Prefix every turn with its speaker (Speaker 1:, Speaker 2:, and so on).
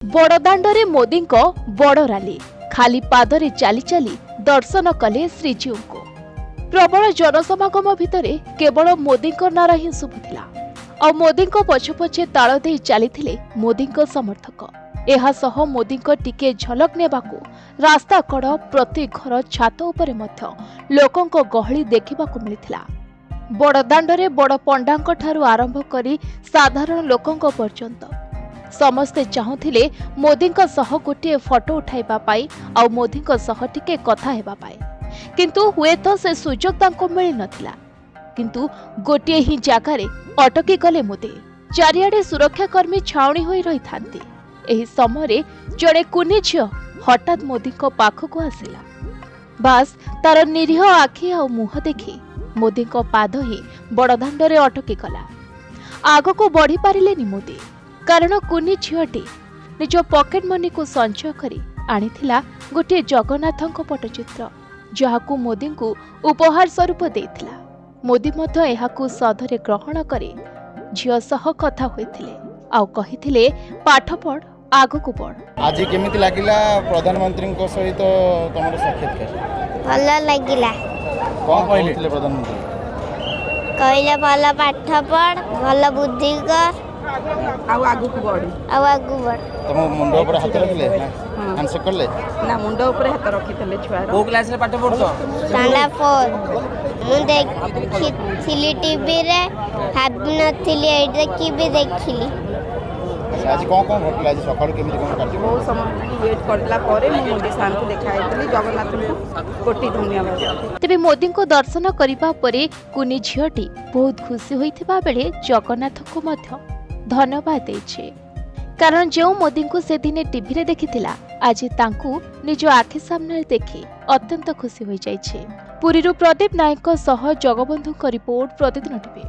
Speaker 1: बड़दाण्डरे मोदी बड़ राली खाली पादरे चाली चाली दर्शन कले श्रीजीऊ को प्रबल जनसमागम भितरे केवल मोदी नारा ही शुभुला और मोदी पछे पछे ताल दे चली मोदी समर्थक एहा सह मोदी टिके झलक नेबाकू रास्ता कड़ प्रति घर छात उपरे मध्य लोकंक गहली देखिबाकू मिलिथिला। बड़दाण्डरे बड़ पंडांक ठारू आरंभ करी साधारण लोकंक पर्यंत समस्ते चाहुथिले मोदी गोटे फोटो उठाइबा पाई आ मोदी टिके कथा हेबा पाई किंतु हुए तो से सुजोग तांको मिली नथिला। किंतु गोटे ही जागारे अटकी गले मोदी चारियाडे सुरक्षाकर्मी छाउणी होई रही थांती। एही समय जड़े कुनी झियो हठात मोदी पाखक आसिला। बास तार निरीह आखि आ मुह देखी मोदी पाद ही बड़दाण्डरे अटकी गला। आग को बढ़ी पारिलेनी मोदी कारण कुनी झियोटी निज पॉकेट मनी को संचय करी आनिथिला गोटे जगन्नाथଙ୍କ पटचित्र जहाकू मोदी को उपहार स्वरूप देथिला। मोदी मध्य एहाकू सधरे ग्रहण करे झियो सह कथा होइथिले आ कहिथिले पाठ पढ़ आगकू बढ़।
Speaker 2: आज केमिति लागिला प्रधानमंत्री को सहित तमरो साक्षात्कार?
Speaker 3: भल लागिला।
Speaker 2: कोन कहले प्रधानमंत्री?
Speaker 3: कहले भल पाठ पढ़ भल बुद्धि कर
Speaker 4: आगू बढ़।
Speaker 2: तुम मुंड ऊपर हाथ रखले हैंडशेक करले
Speaker 4: ना मुंड ऊपर हाथ रखितले छुआ
Speaker 5: को क्लास रे पाठ पढतो
Speaker 3: स्टैंड 4 मु देखिली टीवी रे भाबी नथिली एडे की भी देखिली।
Speaker 2: आज कौन घटला? आज सकाळ केमिति कोन काटी
Speaker 4: बहुत समय वेट करला परे मु मोदी सान को देखाइतली जगन्नाथ को कोटि धन्यवाद।
Speaker 1: तेबे मोदी को दर्शन करिबा परे कुनी झियोटी बहुत खुशी होइथिबा बेले जगन्नाथ को मध्य धन्यवाद देछे कारण जो मोदी को से दिने टीवी रे देखिथिला आज तांकू निज आखि सामने देखि अत्यंत खुशी होई जाइछे। पुरीरू प्रदीप नायक सह जगबंधु रिपोर्ट प्रतिदिन टीवी।